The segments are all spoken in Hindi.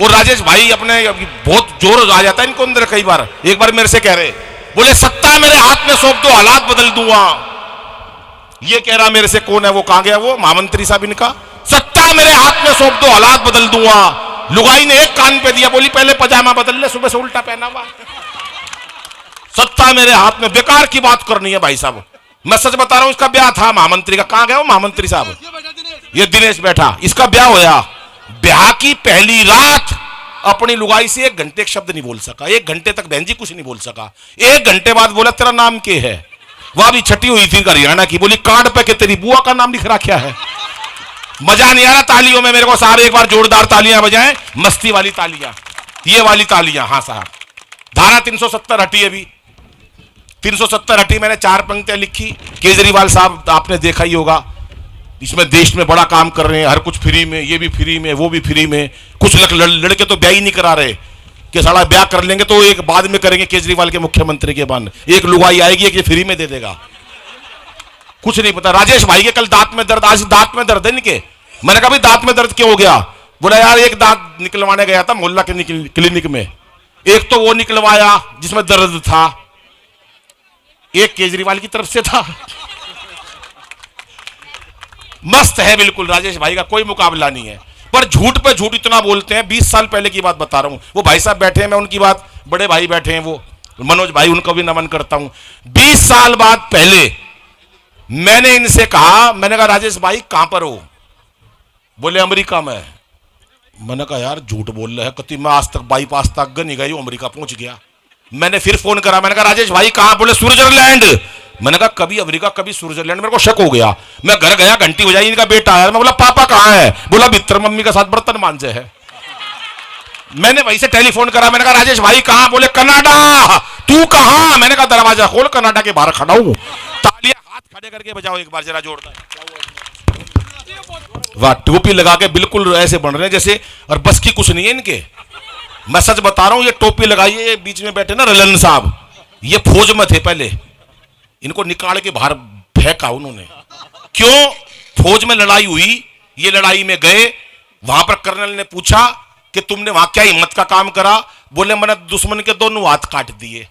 और राजेश भाई अपने बहुत जोर आ जाता है इनको अंदर। कई बार एक बार मेरे से कह रहे, बोले सत्ता मेरे हाथ में सौंप दो हालात बदल दूंगा। ये कह रहा मेरे से, कौन है वो, कहां गया वो महामंत्री साहब इनका, सत्ता मेरे हाथ में सौंप दो हालात बदल दूंगा। लुगाई ने एक कान पे दिया, बोली पहले पजामा बदल ले, सुबह से उल्टा पहना हुआ। सत्ता मेरे हाथ में, बेकार की बात करनी है भाई साहब। मैं सच बता रहा हूं, इसका ब्याह था महामंत्री का। कहां गया वो महामंत्री साहब, ये दिनेश बैठा, इसका ब्याह होया। ब्याह की पहली रात अपनी लुगाई से 1 घंटे एक शब्द नहीं बोल सका। 1 घंटे तक बहन जी कुछ नहीं बोल सका। 1 घंटे बाद बोला तेरा नाम क्या है। वह भी छठी हुई थी हरियाणा की, बोली कार्ड पे के तेरी बुआ का नाम लिख रखा है। मजा नहीं आ रहा तालियों में मेरे को साहब, एक बार जोरदार तालियां बजाएं, मस्ती वाली तालियां, ये वाली तालियां। हाँ साहब, धारा 370 हटी अभी, 370 हटी। मैंने 4 पंक्तियां लिखी। केजरीवाल साहब आपने देखा ही होगा, इसमें देश में बड़ा काम कर रहे हैं, हर कुछ फ्री में, ये भी फ्री में, वो भी फ्री में। कुछ लड़के तो ब्याह ही नहीं करा रहे कि साला ब्याह कर लेंगे तो एक बाद में करेंगे, केजरीवाल के मुख्यमंत्री के बाद एक लुगाई आएगी एक ये फ्री में दे देगा। कुछ नहीं पता। राजेश भाई के कल दांत में दर्द, आज दांत में दर्द है इनके। मैंने कहा भाई दांत में दर्द क्यों हो गया। बोला यार एक दांत निकलवाने गया था मोहल्ला के क्लिनिक में, एक तो वो निकलवाया जिसमें दर्द था, एक केजरीवाल की तरफ से था। मस्त है बिल्कुल, राजेश भाई का कोई मुकाबला नहीं है। पर झूठ पे झूठ इतना बोलते हैं। 20 साल पहले की बात बता रहा हूं। वो भाई साहब बैठे हैं, मैं उनकी बात, बड़े भाई बैठे हैं वो मनोज भाई, उनको भी नमन करता हूं। 20 साल बाद पहले मैंने इनसे कहा, मैंने कहा राजेश भाई कहां पर हो। बोले अमेरिका में। मैंने कहा यार झूठ बोल रहे हैं, कति मैं आज तक बाईपास तक नहीं गई, अमेरिका पहुंच गया। मैंने फिर फोन करा, मैंने कहा राजेश भाई कहां। बोले स्विट्जरलैंड। मैंने कहा कभी अमेरिका कभी स्विट्जरलैंड। मेरे को शक हो गया। मैं घर गया, घंटी हो जाए, इनका बेटा आया। मैं बोला पापा कहां है। बोला भीतर मम्मी के साथ बर्तन मांजे है। मैंने वहीं से टेलीफोन करा, मैंने कहा राजेश भाई कहां। बोले कनाडा। तू कहां। मैंने कहा दरवाजा खोल, कनाडा के बाहर खड़ा हूं। तालियां हाथ खड़े करके बजाओ एक बार जरा जोरदार। वाह, टोपी लगा के बिल्कुल ऐसे बन रहे हैं जैसे, और बस की कुछ नहीं है इनके। मैं सच बता रहा हूं, ये टोपी लगाई है, बीच में बैठे ना रलन साहब, ये फौज में थे पहले, इनको निकाल के बाहर फेंका उन्होंने। क्यों। फौज में लड़ाई हुई, ये लड़ाई में गए, वहां पर कर्नल ने पूछा कि तुमने वहां क्या हिम्मत का काम करा। बोले मैंने दुश्मन के दोनों हाथ काट दिए।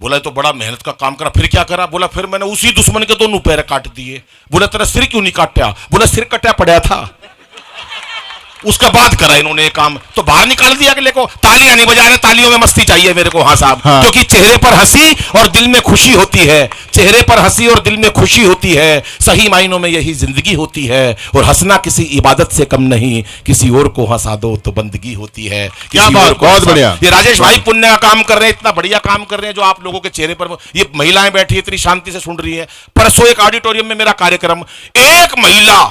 बोला तो बड़ा मेहनत का काम करा। फिर क्या करा। बोला फिर मैंने उसी दुश्मन के दोनों पैर काट दिए। बोला तेरा सिर क्यों नहीं काटा। बोला सिर कटा पड़ा था। उसका बाद करा इन्होंने एक काम, तो बाहर निकाल दिया अगले को। तालियां नहीं बजा रहे, तालियों में मस्ती चाहिए मेरे को। हाँ साहब, हाँ। क्योंकि चेहरे पर हंसी और दिल में खुशी होती है। चेहरे पर हंसी और दिल में खुशी होती है। सही मायनों में यही जिंदगी होती है। और हंसना किसी इबादत से कम नहीं, किसी और को हंसा दो तो बंदगी होती है। क्या बात, बहुत बढ़िया। ये राजेश भाई पुण्य का काम कर रहे हैं, इतना बढ़िया काम कर रहे हैं जो आप लोगों के चेहरे पर, ये महिलाएं बैठी इतनी शांति से सुन रही है। परसों एक ऑडिटोरियम में मेरा कार्यक्रम, एक महिला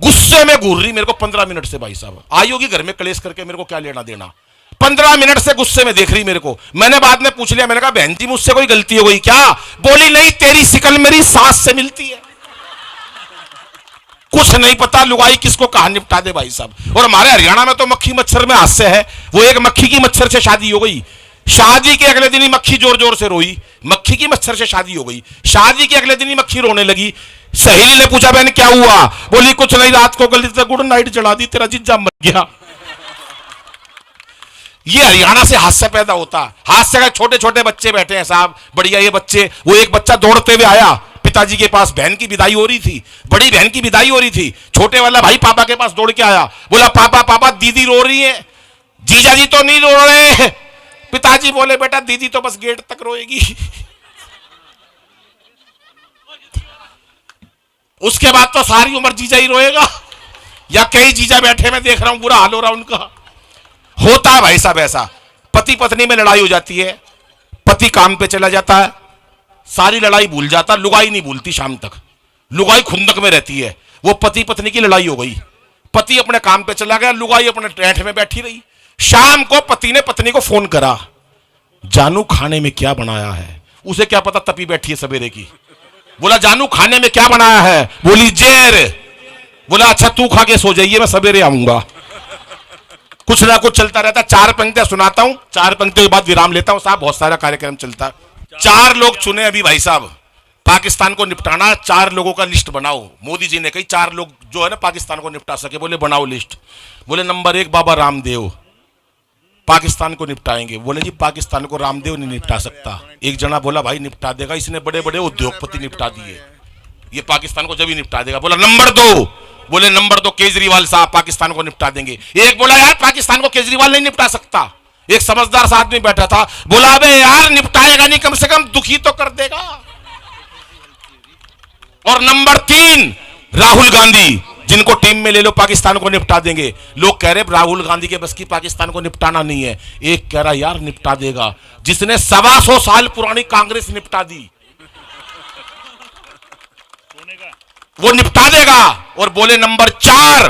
गुस्से में घूर रही मेरे को 15 मिनट से। भाई साहब आई होगी घर में कलेश करके, मेरे को क्या लेना देना। 15 मिनट से गुस्से में देख रही मेरे को। मैंने बाद में पूछ लिया, मैंने कहा बहन जी मुझसे कोई गलती हो गई क्या। बोली नहीं, तेरी शिकल मेरी सास से मिलती है। कुछ नहीं पता लुगाई किसको कहां निपटा दे भाई साहब। और हमारे हरियाणा में तो मक्खी मच्छर में हास्य है। वो एक मक्खी की मच्छर से शादी हो गई, शादी के अगले दिन ही मक्खी जोर जोर से रोई। मक्खी की मच्छर से शादी हो गई, शादी के अगले दिन ही मक्खी रोने लगी। सहेली ने पूछा बहन क्या हुआ। बोली कुछ नहीं, रात को गलती से गुड नाइट चढ़ा दी, तेरा जीजा मर गया। ये हरियाणा से हास्य पैदा होता। हास्य का छोटे छोटे बच्चे बैठे हैं साहब, बढ़िया ये बच्चे। वो एक बच्चा दौड़ते हुए आया पिताजी के पास, बहन की विदाई हो रही थी, बड़ी बहन की विदाई हो रही थी। छोटे वाला भाई पापा के पास दौड़ के आया, बोला पापा पापा दीदी रो रही है। जीजा जी तो नहीं रो रहे। पिताजी बोले बेटा दीदी तो बस गेट तक रोएगी, उसके बाद तो सारी उम्र जीजा ही रोएगा। या कई जीजा बैठे मैं देख रहा हूं, बुरा हाल हो रहा उनका। होता है भाई साहब ऐसा। पति पत्नी में लड़ाई हो जाती है, पति काम पे चला जाता है, सारी लड़ाई भूल जाता, लुगाई नहीं भूलती शाम तक। लुगाई खुंदक में रहती है। वो पति पत्नी की लड़ाई हो गई, पति अपने काम पे चला गया, लुगाई अपने टेंट में बैठी रही। शाम को पति ने पत्नी को फोन करा, जानू खाने में क्या बनाया है। उसे क्या पता तपी बैठी है सवेरे की। बोला जानू खाने में क्या बनाया है। बोली जहर। बोला अच्छा तू खा के सो जाइए, मैं सवेरे आऊंगा। कुछ ना कुछ चलता रहता। 4 पंक्तियां सुनाता हूं, 4 पंक्तियों के बाद विराम लेता हूं साहब, बहुत सारा कार्यक्रम चलता है। 4 लोग चुने अभी भाई साहब, पाकिस्तान को निपटाना। 4 लोगों का लिस्ट बनाओ। मोदी जी ने कही 4 लोग जो है ना पाकिस्तान को निपटा सके, बोले बनाओ लिस्ट। बोले नंबर 1 बाबा रामदेव, पाकिस्तान को निपटाएंगे। बोले जी पाकिस्तान को रामदेव नहीं निपटा सकता। एक जना बोला भाई निपटा देगा, इसने बड़े बड़े उद्योगपति निपटा दिए, ये पाकिस्तान को जब ही निपटा देगा। बोला नंबर 2, बोले नंबर 2 केजरीवाल साहब पाकिस्तान को निपटा देंगे। एक बोला यार पाकिस्तान को केजरीवाल नहीं निपटा सकता। एक समझदार सा आदमी बैठा था, बोला अबे यार निपटाएगा नहीं, कम से कम दुखी तो कर देगा। और नंबर 3 राहुल गांधी, जिनको टीम में ले लो पाकिस्तान को निपटा देंगे। लोग कह रहे राहुल गांधी के बस की पाकिस्तान को निपटाना नहीं है। एक कह रहा यार निपटा देगा, जिसने 125 साल पुरानी कांग्रेस निपटा दी, वो निपटा देगा। और बोले नंबर 4,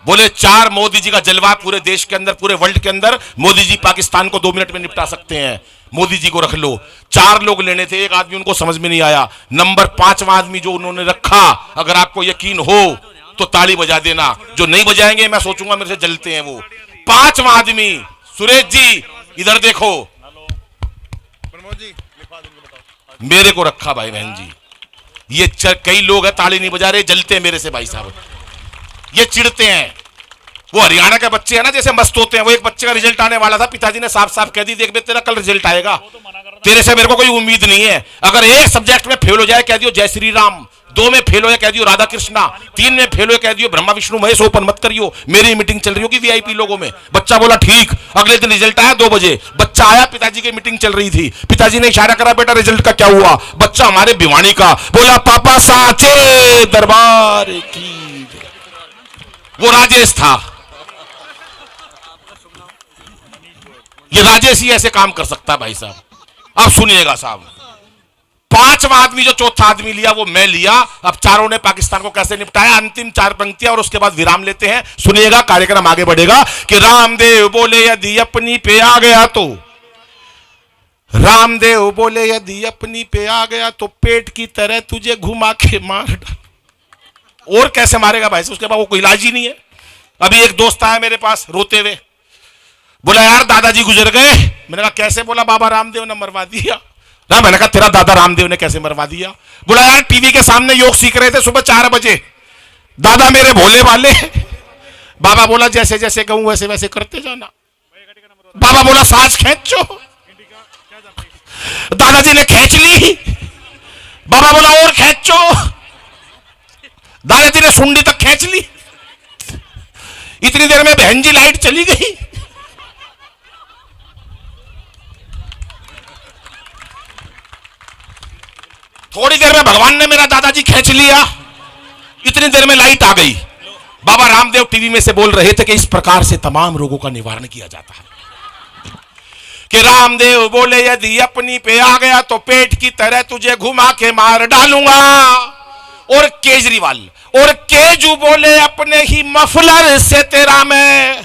बोले 4 मोदी जी का जलवा पूरे देश के अंदर, पूरे वर्ल्ड के अंदर। मोदी जी पाकिस्तान को 2 मिनट में निपटा सकते हैं, मोदी जी को रख लो। 4 लोग लेने थे, एक आदमी उनको समझ में नहीं आया। नंबर 5वां आदमी जो उन्होंने रखा, अगर आपको यकीन हो तो ताली बजा देना, जो नहीं बजाएंगे मैं सोचूंगा मेरे से जलते हैं वो। 5वां आदमी सुरेश जी इधर देखो, मेरे को रखा भाई बहन जी। ये कई लोग हैं ताली नहीं बजा रहे, जलते हैं मेरे से भाई साहब, ये चिढ़ते हैं। वो हरियाणा के बच्चे हैं ना जैसे मस्त होते हैं। वो एक बच्चे का रिजल्ट आने वाला था, पिताजी ने साफ साफ कह दी देख बे तेरा कल रिजल्ट आएगा, तेरे से मेरे को कोई उम्मीद नहीं है। अगर एक सब्जेक्ट में फेल हो जाए कह दियो जय श्री राम, 2 में फेल हो जाए कह दियो राधा कृष्णा, 3 में फेल हो कह दियो ब्रह्मा विष्णु महेश, ओपन मत करियो, मेरी मीटिंग चल रही होगी वीआईपी लोगों में। बच्चा बोला ठीक। अगले दिन रिजल्ट आया 2 बजे, बच्चा आया, पिताजी की मीटिंग चल रही थी, पिताजी ने इशारा करा बेटा रिजल्ट का क्या हुआ। बच्चा हमारे भिवानी का, बोला पापा साचे दरबार की। वो राजेश था, ये राजेश ही ऐसे काम कर सकता है भाई साहब। अब सुनिएगा साहब, 5वां आदमी जो चौथा आदमी लिया वो मैं लिया। अब चारों ने पाकिस्तान को कैसे निपटाया, अंतिम 4 पंक्तियां और उसके बाद विराम लेते हैं। सुनिएगा, कार्यक्रम आगे बढ़ेगा। कि रामदेव बोले यदि अपनी पे आ गया तो, रामदेव बोले यदि अपनी पे आ गया तो पेट की तरह तुझे घुमा के मार डाल। और कैसे मारेगा भाई, उसके बाद वो कोई इलाज ही नहीं है। अभी एक दोस्त आया मेरे पास रोते हुए, बोला यार दादाजी गुजर गए। मैंने कहा कैसे? बोला बाबा रामदेव ने मरवा दिया ना। मैंने कहा तेरा दादा रामदेव ने कैसे मरवा दिया? बोला यार टीवी के सामने योग सीख रहे थे सुबह 4 बजे, दादा मेरे भोले वाले। बाबा बोला जैसे जैसे कहूं वैसे वैसे करते जाना। बाबा बोला सांस खींचो, दादाजी ने खींच ली। बाबा बोला और खींचो, दादाजी ने सुंडी तक खींच ली। इतनी देर में बहन जी लाइट चली गई। थोड़ी देर में भगवान ने मेरा दादाजी खींच लिया, इतनी देर में लाइट आ गई। बाबा रामदेव टीवी में से बोल रहे थे कि इस प्रकार से तमाम रोगों का निवारण किया जाता है। कि रामदेव बोले यदि अपनी पे आ गया तो पेट की तरह तुझे घुमा के मार डालूंगा। और केजरीवाल और केजू बोले अपने ही मफलर से तेरा मैं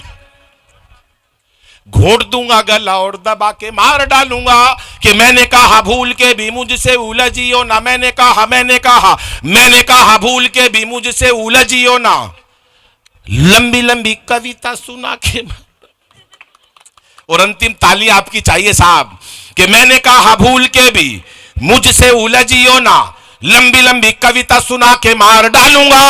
घोट दूंगा गला और दबा के मार डालूंगा। कि मैंने कहा भूल के भी मुझसे उलझियो ना, मैंने कहा भूल के भी मुझसे उलझियो ना, लंबी लंबी कविता सुना के। और अंतिम ताली आपकी चाहिए साहब। कि मैंने कहा भूल के भी मुझसे उलझियो ना, लंबी लंबी कविता सुना के मार डालूंगा।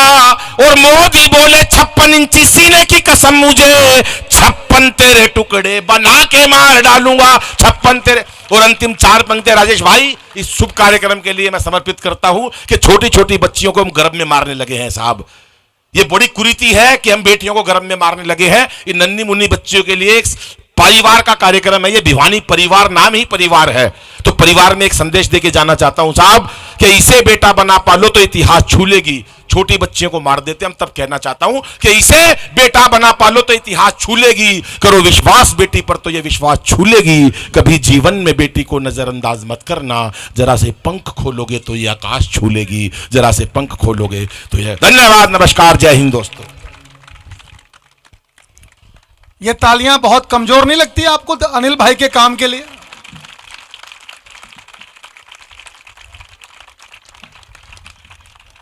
और मोदी बोले 56 इंची सीने की कसम मुझे, 56 तेरे टुकड़े बना के मार डालूंगा, 56 तेरे। और अंतिम 4 पंक्तियां राजेश भाई इस शुभ कार्यक्रम के लिए मैं समर्पित करता हूं। कि छोटी छोटी बच्चियों को हम गर्भ में मारने लगे हैं साहब, ये बड़ी कुरीति है कि हम बेटियों को गर्भ में मारने लगे हैं। इन नन्ही मुन्नी बच्चियों के लिए एक परिवार का कार्यक्रम है, ये भिवानी परिवार नाम ही परिवार है। तो परिवार में एक संदेश देके जाना चाहता हूं साहब कि इसे बेटा बना पालो तो इतिहास छू लेगी। छोटी बच्चियों को मार देते हम, तब कहना चाहता हूं कि इसे बेटा बना पालो तो इतिहास छू लेगी। करो विश्वास बेटी पर तो ये विश्वास छू लेगी। कभी जीवन में बेटी को नजरअंदाज मत करना, जरा से पंख खोलोगे तो ये आकाश छू लेगी, जरा से पंख खोलोगे तो ये। धन्यवाद, नमस्कार, जय हिंद दोस्तों। ये तालियां बहुत कमजोर नहीं लगती आपको अनिल भाई के काम के लिए?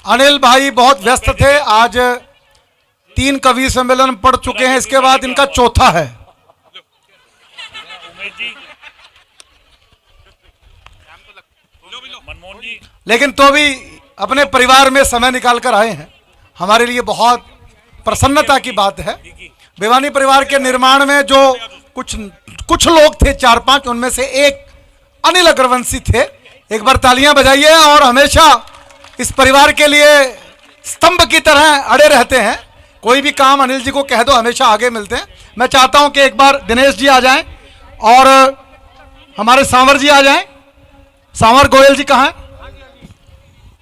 अनिल भाई बहुत व्यस्त थे, आज 3 कवि सम्मेलन पढ़ चुके हैं, इसके बाद इनका चौथा है। लेकिन तो भी अपने परिवार में समय निकाल कर आए हैं, हमारे लिए बहुत प्रसन्नता की बात है। भिवानी परिवार के निर्माण में जो कुछ कुछ लोग थे 4-5, उनमें से एक अनिल अग्रवंशी थे। एक बार तालियां बजाइए। और हमेशा इस परिवार के लिए स्तंभ की तरह अड़े रहते हैं। कोई भी काम अनिल जी को कह दो, हमेशा आगे मिलते हैं। मैं चाहता हूं कि एक बार दिनेश जी आ जाएं और हमारे सांवर जी आ जाएं। सांवर गोयल जी कहाँ हैं?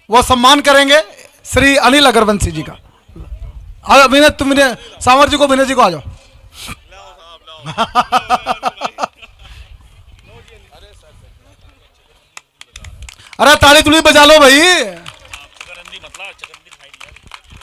वो सम्मान करेंगे श्री अनिल अग्रवंशी जी का। विनय, तुम सांवर जी को, विनय जी को आ जाओ। अरे ताली तुली बजा लो भाई।